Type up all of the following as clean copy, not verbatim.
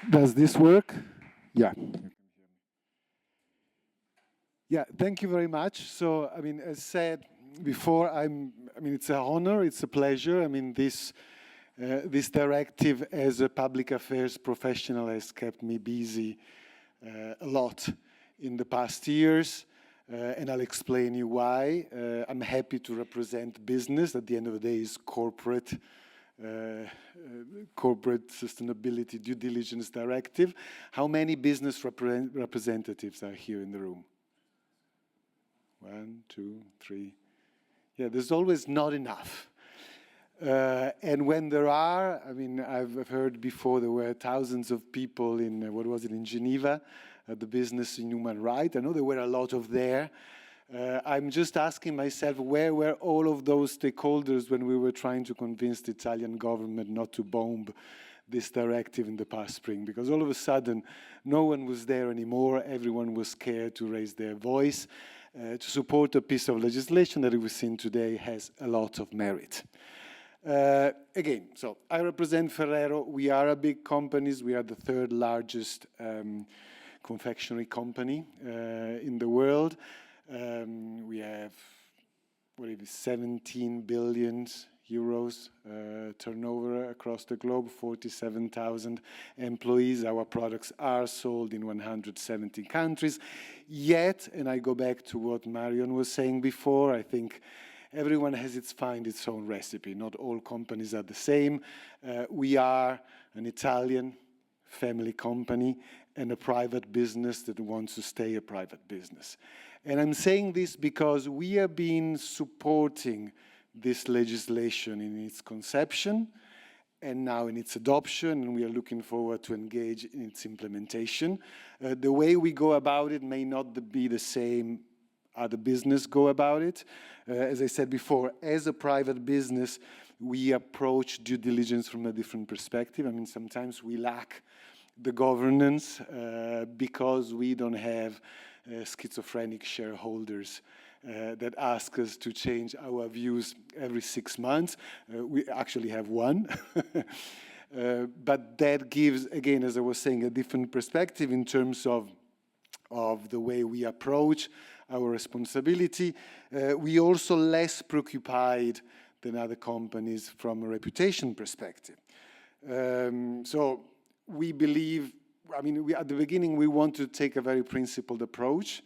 Does this work? Yeah. Yeah, thank you very much. So, I mean, as said before, it's an honor, it's a pleasure. I mean, this directive as a public affairs professional has kept me busy a lot in the past years, and I'll explain you why. I'm happy to represent business. At the end of the day, is corporate sustainability due diligence directive. How many business representatives are here in the room? 1, 2, 3. Yeah, there's always not enough. And when there are, I mean, I've heard before there were thousands of people in, in Geneva, at the business in human rights. I know there were a lot of there. I'm just asking myself, where were all of those stakeholders when we were trying to convince the Italian government not to bomb this directive in the past spring? Because all of a sudden, no one was there anymore. Everyone was scared to raise their voice, to support a piece of legislation that we've seen today has a lot of merit. Again, so I represent Ferrero. We are a big company. We are the third largest confectionery company in the world. We have 17 billion euros turnover across the globe, 47,000 employees. Our products are sold in 170 countries. Yet, and I go back to what Marion was saying before, I think everyone has its own recipe. Not all companies are the same. We are an Italian family company and a private business that wants to stay a private business. And I'm saying this because we have been supporting this legislation in its conception and now in its adoption, and we are looking forward to engage in its implementation. The way we go about it may not be the same other business go about it. As I said before, as a private business, we approach due diligence from a different perspective. I mean, sometimes we lack the governance because we don't have schizophrenic shareholders that ask us to change our views every 6 months. We actually have one. But that gives, again, as I was saying, a different perspective in terms of the way we approach our responsibility. We also less preoccupied than other companies from a reputation perspective. So we believe, at the beginning, we want to take a very principled approach.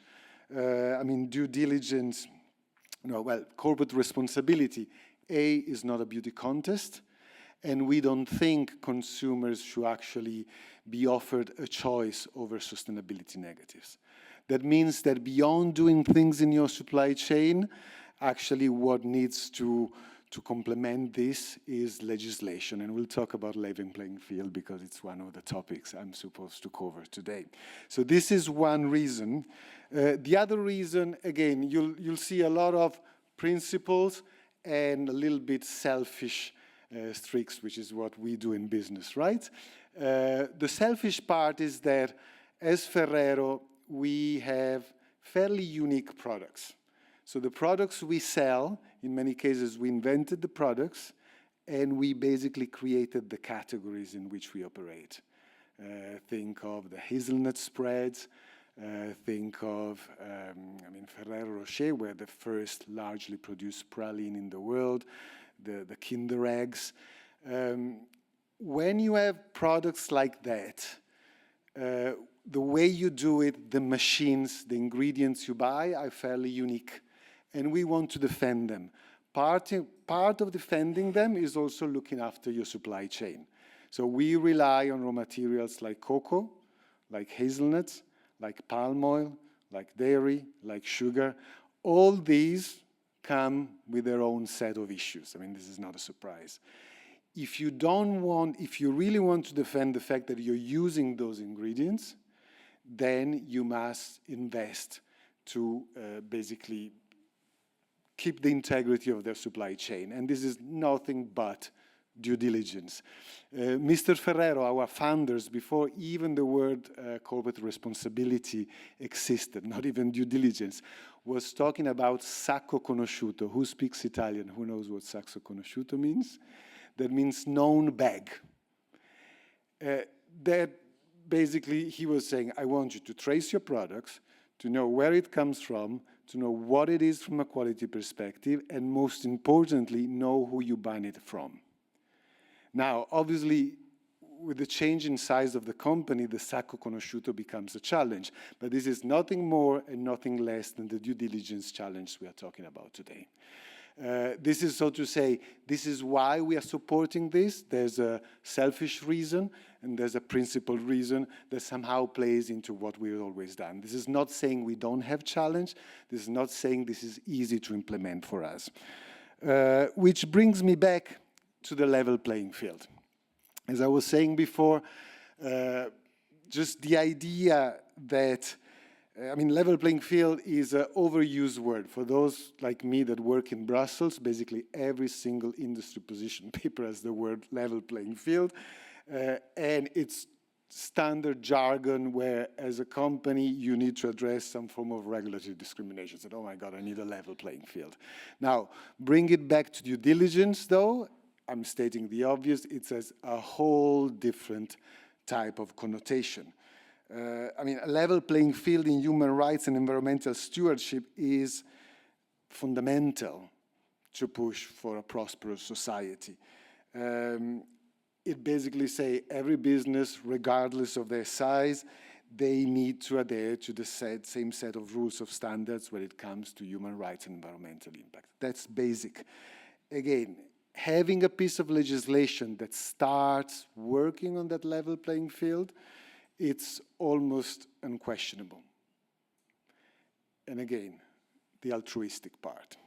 Due diligence, corporate responsibility, is not a beauty contest, and we don't think consumers should actually be offered a choice over sustainability negatives. That means that beyond doing things in your supply chain, actually what needs to complement this is legislation. And we'll talk about level playing field because it's one of the topics I'm supposed to cover today. So this is one reason. The other reason, again, you'll see a lot of principles and a little bit selfish tricks, which is what we do in business, right? The selfish part is that as Ferrero, we have fairly unique products. So the products we sell, in many cases, we invented the products and we basically created the categories in which we operate. Think of the hazelnut spreads, think of, Ferrero Rocher, we're the first largely produced praline in the world, the Kinder eggs. When you have products like that, the way you do it, the machines, the ingredients you buy are fairly unique. And we want to defend them. Part of defending them is also looking after your supply chain. So we rely on raw materials like cocoa, like hazelnuts, like palm oil, like dairy, like sugar. All these come with their own set of issues. This is not a surprise. If you really want to defend the fact that you're using those ingredients, then you must invest to basically keep the integrity of their supply chain. And this is nothing but due diligence. Mr. Ferrero, our founders, before even the word corporate responsibility existed, not even due diligence, was talking about sacco conosciuto. Who speaks Italian? Who knows what sacco conosciuto means? That means known bag. That basically he was saying, I want you to trace your products, to know where it comes from, to know what it is from a quality perspective, and most importantly, know who you buy it from. Now, obviously, with the change in size of the company, the sacco conosciuto becomes a challenge. But this is nothing more and nothing less than the due diligence challenge we are talking about today. This is, so to say, this is why we are supporting this. There's a selfish reason and there's a principled reason that somehow plays into what we've always done. This is not saying we don't have challenge. This is not saying this is easy to implement for us. Which brings me back to the level playing field. As I was saying before, just the idea that, I mean, level playing field is an overused word. For those like me that work in Brussels, basically every single industry position paper has the word level playing field. And it's standard jargon where, as a company, you need to address some form of regulatory discrimination. So, oh my God, I need a level playing field. Now, bring it back to due diligence, though. I'm stating the obvious, it says a whole different type of connotation. I mean, a level playing field in human rights and environmental stewardship is fundamental to push for a prosperous society. It basically says every business, regardless of their size, they need to adhere to the same set of rules of standards when it comes to human rights and environmental impact. That's basic. Again, having a piece of legislation that starts working on that level playing field, it's almost unquestionable. And again, the altruistic part.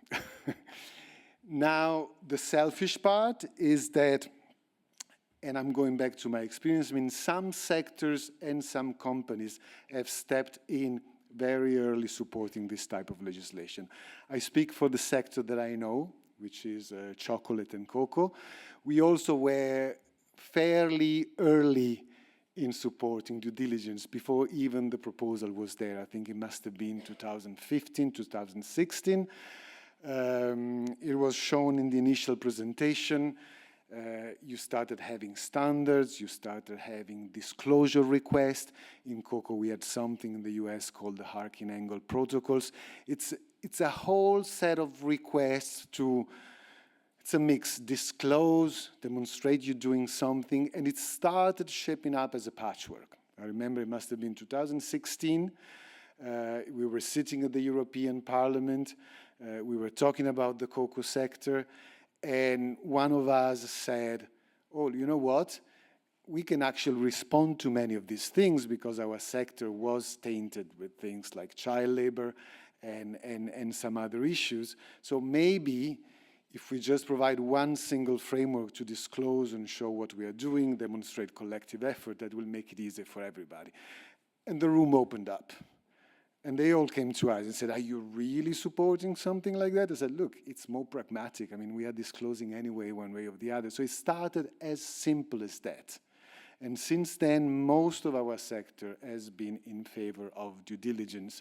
Now, the selfish part is that, and I'm going back to my experience, I mean, some sectors and some companies have stepped in very early supporting this type of legislation. I speak for the sector that I know, which is chocolate and cocoa. We also were fairly early in supporting due diligence before even the proposal was there. I think it must have been 2015, 2016. It was shown in the initial presentation. You started having standards, you started having disclosure requests. In cocoa, we had something in the US called the Harkin Angle protocols. It's a whole set of requests to, it's a mix, disclose, demonstrate you're doing something, and it started shaping up as a patchwork. I remember it must have been 2016. We were sitting at the European Parliament. We were talking about the cocoa sector, and one of us said, oh, you know what? We can actually respond to many of these things because our sector was tainted with things like child labor and some other issues. So maybe if we just provide one single framework to disclose and show what we are doing, demonstrate collective effort, that will make it easier for everybody. And the room opened up. And they all came to us and said, are you really supporting something like that? I said, look, it's more pragmatic. I mean, we are disclosing anyway, one way or the other. So it started as simple as that. And since then, most of our sector has been in favor of due diligence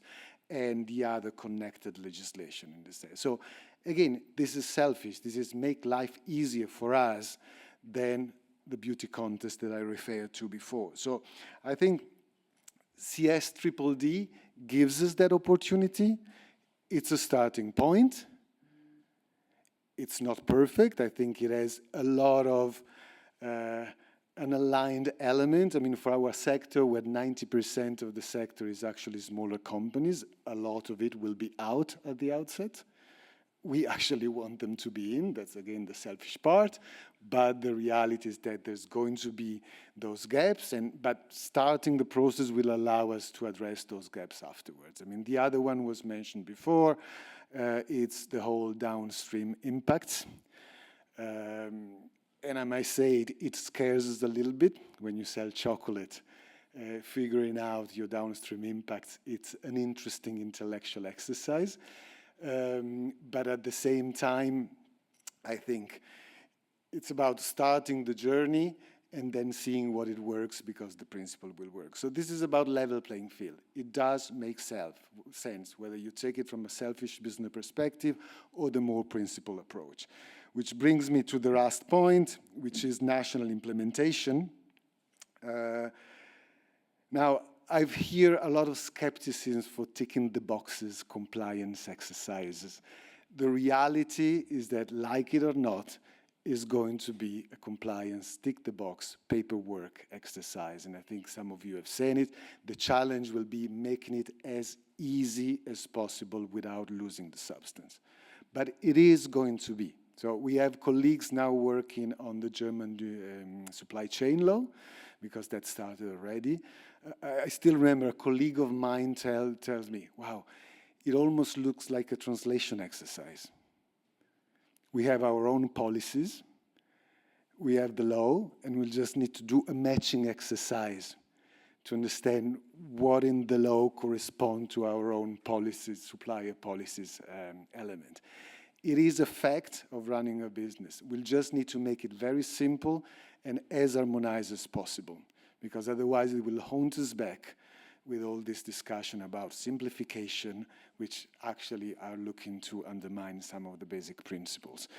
and the other connected legislation in this area. So again, this is selfish. This is make life easier for us than the beauty contest that I referred to before. So I think CSDDD gives us that opportunity. It's a starting point. It's not perfect. I think it has a lot of an aligned element. I mean, for our sector, where 90% of the sector is actually smaller companies, a lot of it will be out at the outset. We actually want them to be in. That's, again, the selfish part. But the reality is that there's going to be those gaps, but starting the process will allow us to address those gaps afterwards. I mean, the other one was mentioned before. It's the whole downstream impacts. And I might say it scares us a little bit when you sell chocolate. Figuring out your downstream impacts, it's an interesting intellectual exercise. But at the same time, I think it's about starting the journey and then seeing what it works because the principle will work. So this is about level playing field. It does make sense, whether you take it from a selfish business perspective or the more principled approach. Which brings me to the last point, which is national implementation. Now, I hear a lot of skepticism for ticking the boxes compliance exercises. The reality is that, like it or not, is going to be a compliance, tick the box, paperwork exercise. And I think some of you have seen it. The challenge will be making it as easy as possible without losing the substance. But it is going to be. So we have colleagues now working on the German supply chain law, because that started already. I still remember a colleague of mine tells me, wow, it almost looks like a translation exercise. We have our own policies, we have the law, and we'll just need to do a matching exercise to understand what in the law correspond to our own policies, supplier policies element. It is a fact of running a business. We'll just need to make it very simple and as harmonized as possible, because otherwise it will haunt us back with all this discussion about simplification, which actually are looking to undermine some of the basic principles.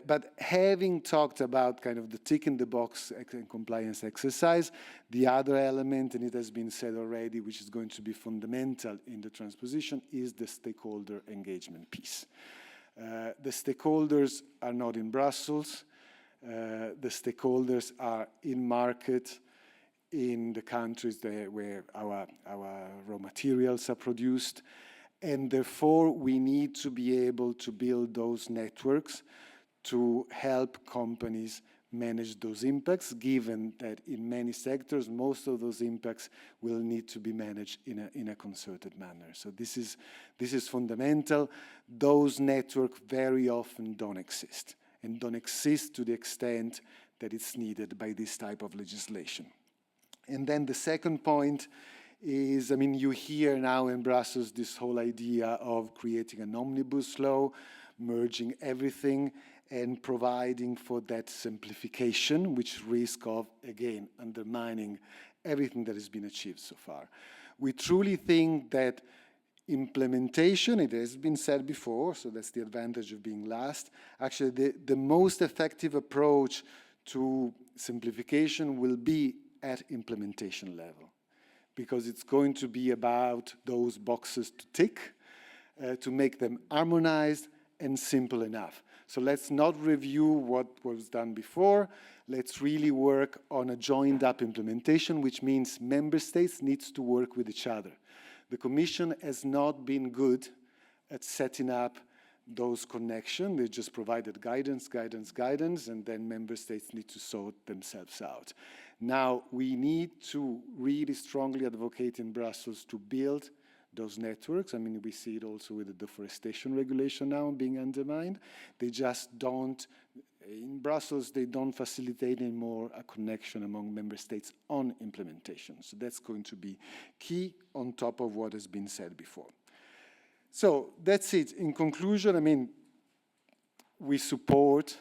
But having talked about kind of the tick in the box compliance exercise, the other element, and it has been said already, which is going to be fundamental in the transposition, is the stakeholder engagement piece. The stakeholders are not in Brussels. The stakeholders are in market, in the countries where our raw materials are produced. And therefore, we need to be able to build those networks to help companies manage those impacts, given that in many sectors, most of those impacts will need to be managed in a concerted manner. So this is fundamental. Those networks very often don't exist, and don't exist to the extent that it's needed by this type of legislation. And then the second point is, I mean, you hear now in Brussels this whole idea of creating an omnibus law, merging everything, and providing for that simplification, which risk of, again, undermining everything that has been achieved so far. We truly think that implementation, it has been said before, so that's the advantage of being last. Actually, the most effective approach to simplification will be at implementation level, because it's going to be about those boxes to tick, to make them harmonized and simple enough. So let's not review what was done before. Let's really work on a joined up implementation, which means member states needs to work with each other. The Commission has not been good at setting up those connections. They just provided guidance, and then member states need to sort themselves out. Now, we need to really strongly advocate in Brussels to build those networks. I mean, we see it also with the deforestation regulation now being undermined. They just don't, in Brussels, they don't facilitate anymore a connection among member states on implementation. So that's going to be key on top of what has been said before. So that's it. In conclusion, I mean, we support,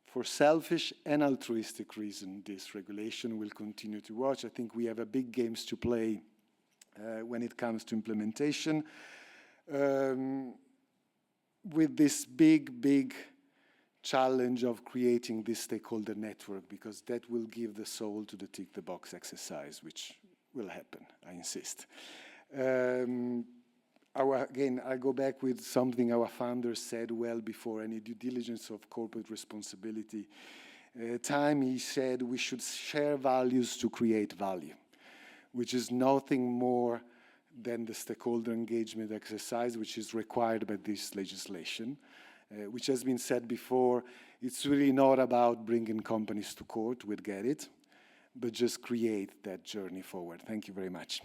for selfish and altruistic reasons, this regulation. Will continue to watch. I think we have a big games to play when it comes to implementation. With this big challenge of creating this stakeholder network, because that will give the soul to the tick the box exercise, which will happen, I insist. Again, I go back with something our founder said well before any due diligence of corporate responsibility time. He said we should share values to create value, which is nothing more than the stakeholder engagement exercise, which is required by this legislation. Which has been said before, it's really not about bringing companies to court, we'll get it, but just create that journey forward. Thank you very much.